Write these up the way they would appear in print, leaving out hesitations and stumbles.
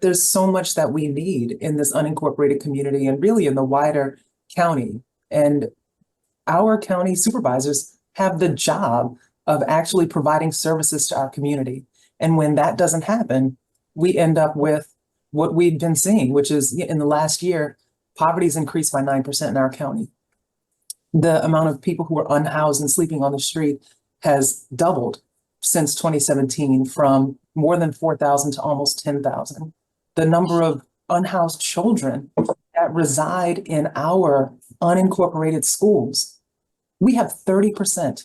there's so much that we need in this unincorporated community and really in the wider county. And our county supervisors have the job of actually providing services to our community. And when that doesn't happen, we end up with what we've been seeing, which is in the last year, poverty's increased by 9% in our county. The amount of people who are unhoused and sleeping on the street has doubled since 2017, from more than 4,000 to almost 10,000. The number of unhoused children that reside in our unincorporated schools, we have 30%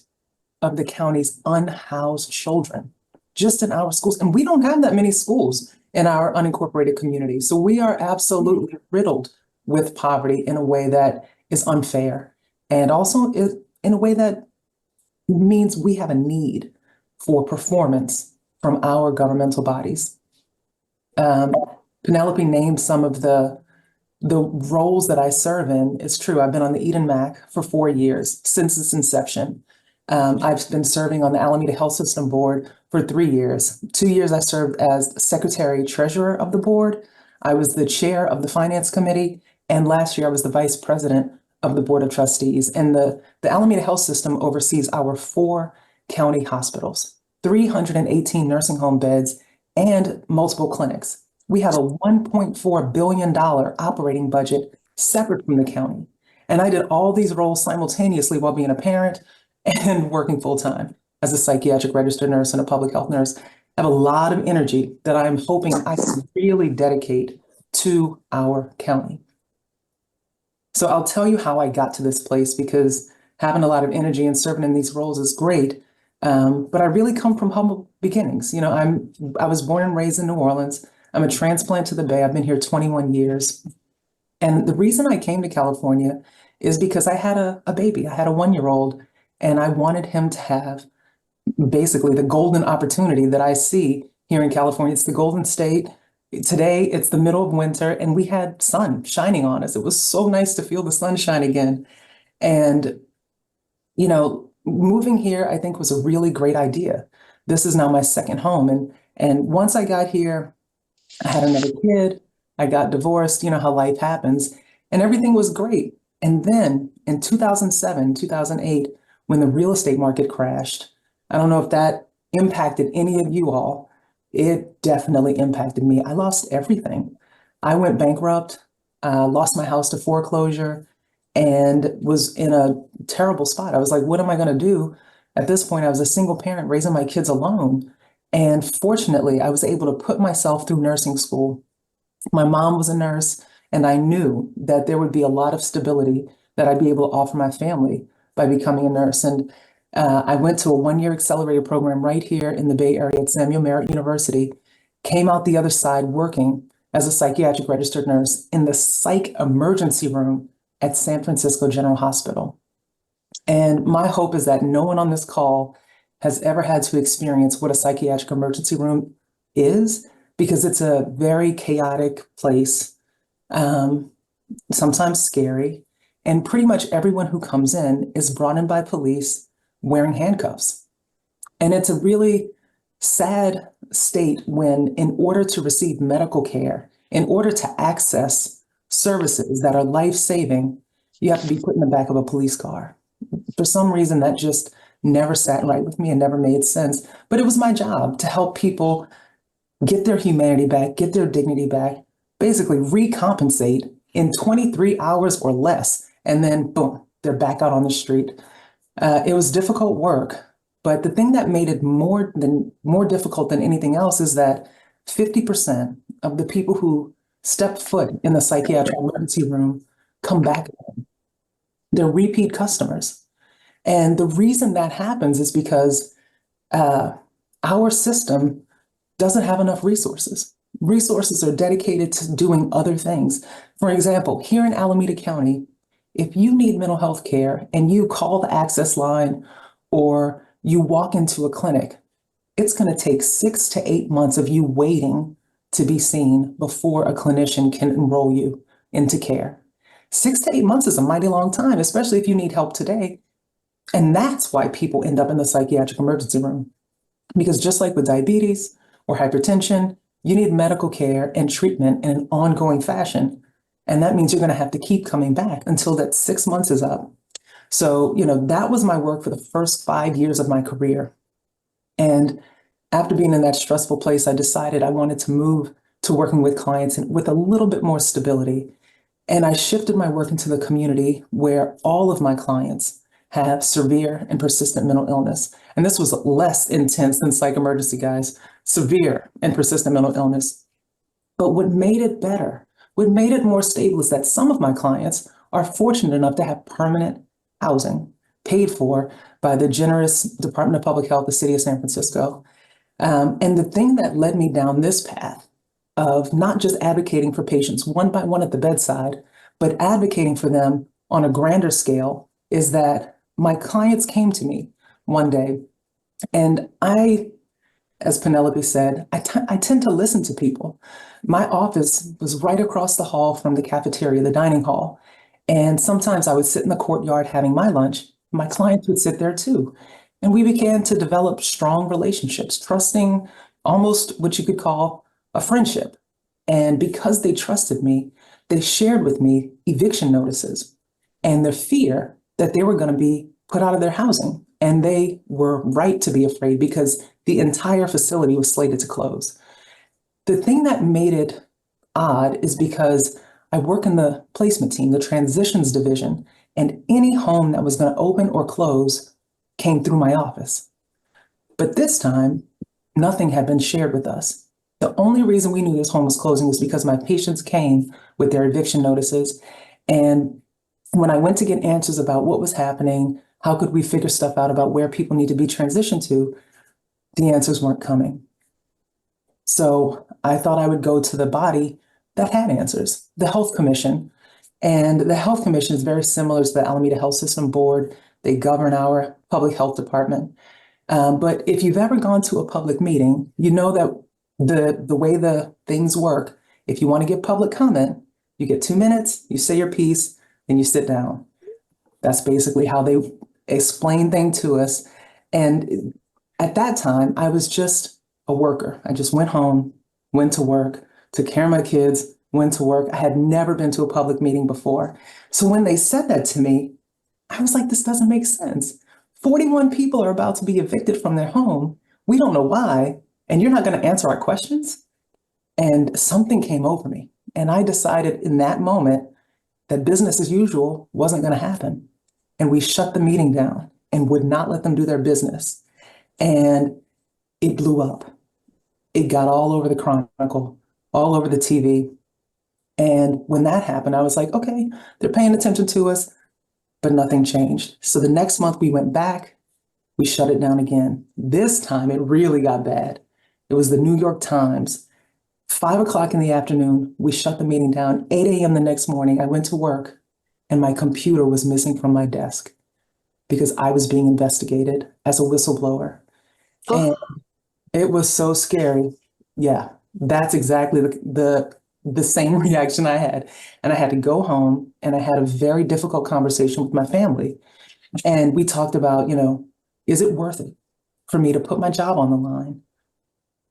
of the county's unhoused children just in our schools. And we don't have that many schools in our unincorporated community. So we are absolutely riddled with poverty in a way that is unfair. And also in a way that means we have a need for performance from our governmental bodies. Penelope named some of the roles that I serve in. It's true, I've been on the Eden MAC for 4 years since its inception. I've been serving on the Alameda Health System Board for 3 years. 2 years I served as Secretary Treasurer of the board. I was the chair of the Finance Committee. And last year I was the Vice President of the Board of Trustees. And the Alameda Health System oversees our 4 county hospitals, 318 nursing home beds, and multiple clinics. We have a $1.4 billion operating budget separate from the county. And I did all these roles simultaneously while being a parent and working full-time as a psychiatric registered nurse and a public health nurse. I have a lot of energy that I'm hoping I can really dedicate to our county. So I'll tell you how I got to this place, because having a lot of energy and serving in these roles is great. But I really come from humble beginnings. You know, I was born and raised in New Orleans. I'm a transplant to the Bay. I've been here 21 years. And the reason I came to California is because I had a baby. I had a 1-year-old, and I wanted him to have basically the golden opportunity that I see here in California. It's the Golden State. Today, it's the middle of winter, and we had sun shining on us. It was so nice to feel the sunshine again. And, you know, moving here, I think, was a really great idea. This is now my second home. And once I got here, I had another kid. I got divorced, you know how life happens, and everything was great. And then in 2007, 2008, when the real estate market crashed, I don't know if that impacted any of you all. It definitely impacted me. I lost everything. I went bankrupt, lost my house to foreclosure, and was in a terrible spot. I was like, what am I going to do? At this point, I was a single parent raising my kids alone. And fortunately, I was able to put myself through nursing school. My mom was a nurse, and I knew that there would be a lot of stability that I'd be able to offer my family by becoming a nurse. And I went to a 1-year accelerated program right here in the Bay Area at Samuel Merritt University, came out the other side working as a psychiatric registered nurse in the psych emergency room at San Francisco General Hospital. And my hope is that no one on this call has ever had to experience what a psychiatric emergency room is, because it's a very chaotic place, sometimes scary. And pretty much everyone who comes in is brought in by police wearing handcuffs. And it's a really sad state when, in order to receive medical care, in order to access services that are life-saving, you have to be put in the back of a police car. For some reason, that just never sat right with me and never made sense. But it was my job to help people get their humanity back, get their dignity back, basically recompensate in 23 hours or less. And then boom, they're back out on the street. It was difficult work, but the thing that made it more difficult than anything else is that 50% of the people who step foot in the psychiatric emergency room come back again. They're repeat customers. And the reason that happens is because our system doesn't have enough resources. Resources are dedicated to doing other things. For example, here in Alameda County, if you need mental health care and you call the access line or you walk into a clinic, it's going to take 6 to 8 months of you waiting to be seen before a clinician can enroll you into care. 6 to 8 months is a mighty long time, especially if you need help today. And that's why people end up in the psychiatric emergency room. Because just like with diabetes or hypertension, you need medical care and treatment in an ongoing fashion. And that means you're going to have to keep coming back until that 6 months is up. So, that was my work for the first 5 years of my career. And after being in that stressful place, I decided I wanted to move to working with clients and with a little bit more stability. And I shifted my work into the community where all of my clients have severe and persistent mental illness. And this was less intense than psych emergency, guys, severe and persistent mental illness. But what made it better, what made it more stable is that some of my clients are fortunate enough to have permanent housing paid for by the generous Department of Public Health, the city of San Francisco. And the thing that led me down this path of not just advocating for patients one by one at the bedside, but advocating for them on a grander scale is that my clients came to me one day, and I, as Penelope said, I tend to listen to people. My office was right across the hall from the cafeteria, the dining hall. And sometimes I would sit in the courtyard having my lunch. My clients would sit there too. And we began to develop strong relationships, trusting, almost what you could call a friendship. And because they trusted me, they shared with me eviction notices and the fear that they were going to be put out of their housing. And they were right to be afraid because the entire facility was slated to close. The thing that made it odd is because I work in the placement team, the transitions division, and any home that was going to open or close came through my office. But this time, nothing had been shared with us. The only reason we knew this home was closing was because my patients came with their eviction notices. And when I went to get answers about what was happening, how could we figure stuff out about where people need to be transitioned to, the answers weren't coming. So I thought I would go to the body that had answers, the Health Commission. And the Health Commission is very similar to the Alameda Health System Board. They govern our public health department. But if you've ever gone to a public meeting, you know that the way the things work, if you want to give public comment, you get 2 minutes, you say your piece, and you sit down. That's basically how they explain things to us. And at that time, I was just a worker. I just went home, went to work, took care of my kids, went to work. I had never been to a public meeting before. So when they said that to me, I was like, this doesn't make sense. 41 people are about to be evicted from their home. We don't know why, and you're not going to answer our questions? And something came over me. And I decided in that moment that business as usual wasn't going to happen. And we shut the meeting down and would not let them do their business. And it blew up. It got all over the Chronicle, all over the TV. And when that happened, I was like, okay, they're paying attention to us, but nothing changed. So the next month we went back, we shut it down again. This time it really got bad. It was the New York Times. 5 o'clock in the afternoon, we shut the meeting down. 8 a.m. the next morning, I went to work and my computer was missing from my desk because I was being investigated as a whistleblower. And it was so scary. Yeah, that's exactly the same reaction I had. And I had to go home and I had a very difficult conversation with my family. And we talked about, is it worth it for me to put my job on the line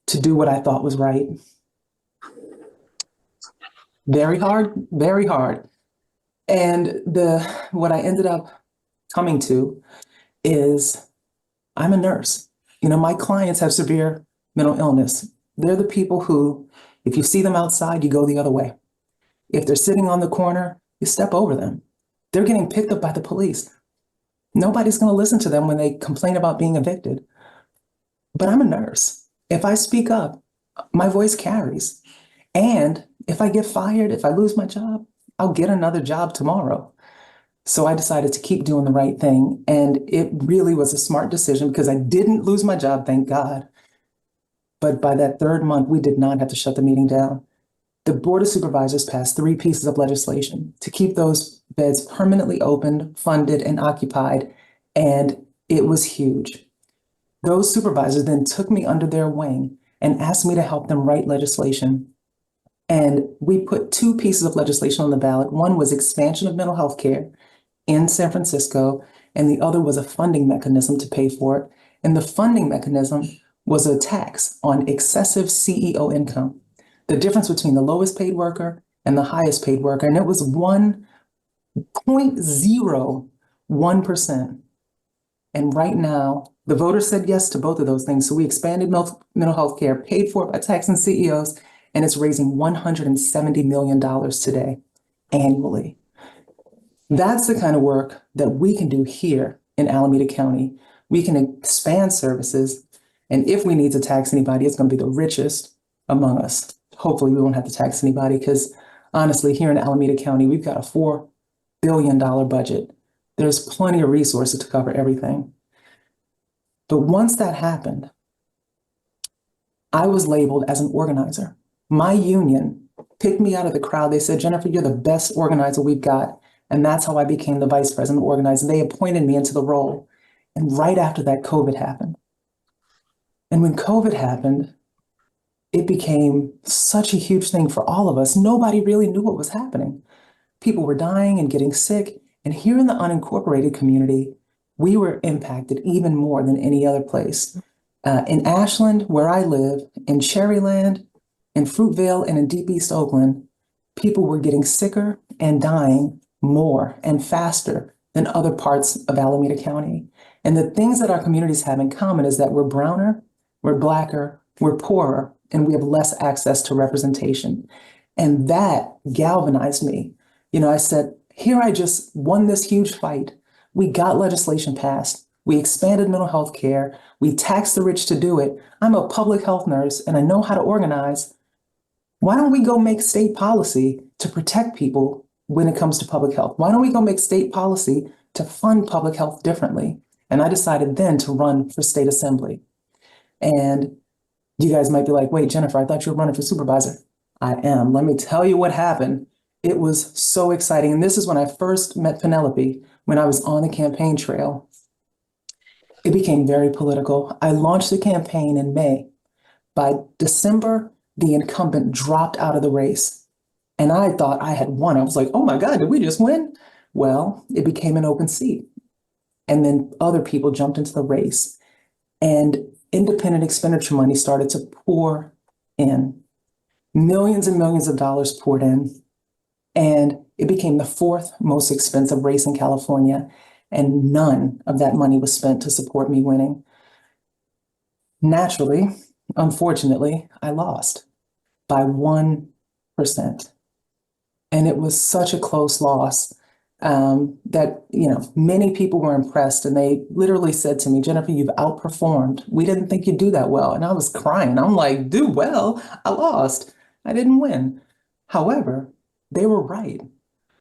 to do what I thought was right? Very hard, very hard. And what I ended up coming to is I'm a nurse. My clients have severe mental illness. They're the people who, if you see them outside, you go the other way. If they're sitting on the corner, you step over them. They're getting picked up by the police. Nobody's going to listen to them when they complain about being evicted. But I'm a nurse. If I speak up, my voice carries. And if I get fired, if I lose my job, I'll get another job tomorrow. So I decided to keep doing the right thing. And it really was a smart decision because I didn't lose my job, thank God. But by that third month, we did not have to shut the meeting down. The Board of Supervisors passed 3 pieces of legislation to keep those beds permanently opened, funded, and occupied. And it was huge. Those supervisors then took me under their wing and asked me to help them write legislation. And we put 2 pieces of legislation on the ballot. One was expansion of mental health care in San Francisco, and the other was a funding mechanism to pay for it. And the funding mechanism was a tax on excessive CEO income. the difference between the lowest paid worker and the highest paid worker, and it was 1.01%. And right now, the voters said yes to both of those things. So we expanded mental health care, paid for it by taxing CEOs, and it's raising $170 million today, annually. That's the kind of work that we can do here in Alameda County. We can expand services, and if we need to tax anybody, it's going to be the richest among us. Hopefully we won't have to tax anybody, because honestly, here in Alameda County, we've got a $4 billion budget. There's plenty of resources to cover everything. But once that happened, I was labeled as an organizer. My union picked me out of the crowd. They said, Jennifer, you're the best organizer we've got. And that's how I became the vice president of organizing. They appointed me into the role. And right after that, COVID happened. And when COVID happened, it became such a huge thing for all of us. Nobody really knew what was happening. People were dying and getting sick. And here in the unincorporated community, we were impacted even more than any other place. In Ashland, where I live, in Cherryland, in Fruitvale, and in Deep East Oakland, people were getting sicker and dying more and faster than other parts of Alameda County. And the things that our communities have in common is that we're browner, we're blacker, we're poorer, and we have less access to representation. And that galvanized me. You know, I said, here I just won this huge fight. We got legislation passed. We expanded mental health care. We taxed the rich to do it. I'm a public health nurse and I know how to organize. Why don't we go make state policy to protect people when it comes to public health? Why don't we go make state policy to fund public health differently? And I decided then to run for state assembly. And you guys might be like, wait, Jennifer, I thought you were running for supervisor. I am. Let me tell you what happened. It was so exciting. And this is when I first met Penelope, when I was on the campaign trail. It became very political. I launched the campaign in May. By December, the incumbent dropped out of the race. And I thought I had won. I was like, oh my God, did we just win? Well, it became an open seat. And then other people jumped into the race. And independent expenditure money started to pour in. Millions and millions of dollars poured in. And it became the fourth most expensive race in California. And none of that money was spent to support me winning. Naturally, unfortunately, I lost by 1%. And it was such a close loss that, you know, many people were impressed, and they literally said to me, Jennifer, you've outperformed. We didn't think you'd do that well. And I was crying. I'm like, do well? I lost. I didn't win. However, they were right,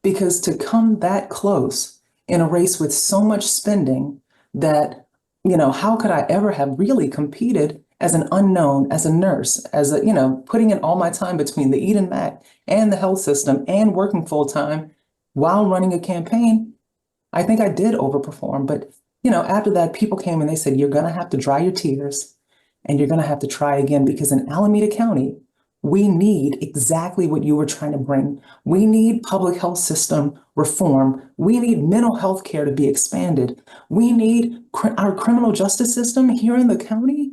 because to come that close in a race with so much spending that, you know, how could I ever have really competed as an unknown, as a nurse, as a, you know, putting in all my time between the Eden Mac and the health system and working full time while running a campaign? I think I did overperform. But, you know, after that, people came and they said, you're going to have to dry your tears and you're going to have to try again, because in Alameda County, we need exactly what you were trying to bring. We need public health system reform. We need mental health care to be expanded. We need our criminal justice system here in the county.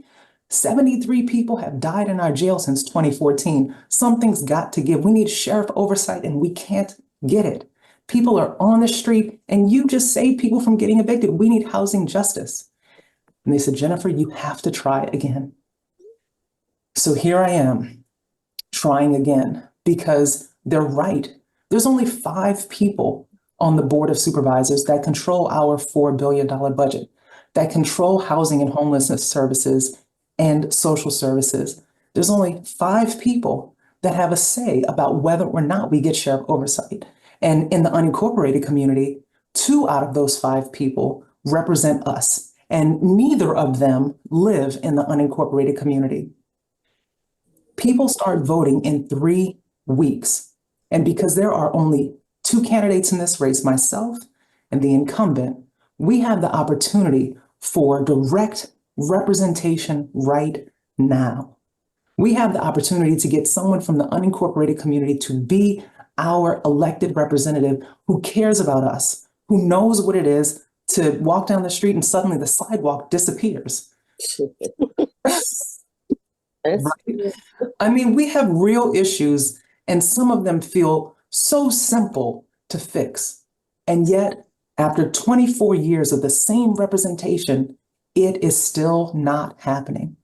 73 people have died in our jail since 2014. Something's got to give. We need sheriff oversight, and we can't get it. People are on the street, and you just saved people from getting evicted. We need housing justice. And they said, Jennifer, you have to try again. So here I am, trying again, because they're right. There's only 5 people on the Board of Supervisors that control our $4 billion budget, that control housing and homelessness services and social services. There's only 5 people that have a say about whether or not we get sheriff oversight. And in the unincorporated community, 2 out of those 5 people represent us, and neither of them live in the unincorporated community. People start voting in 3 weeks. And because there are only 2 candidates in this race, myself and the incumbent, we have the opportunity for direct representation right now. We have the opportunity to get someone from the unincorporated community to be our elected representative who cares about us, who knows what it is to walk down the street and suddenly the sidewalk disappears. It's right? I mean, we have real issues, and some of them feel so simple to fix. And yet, after 24 years of the same representation, it is still not happening.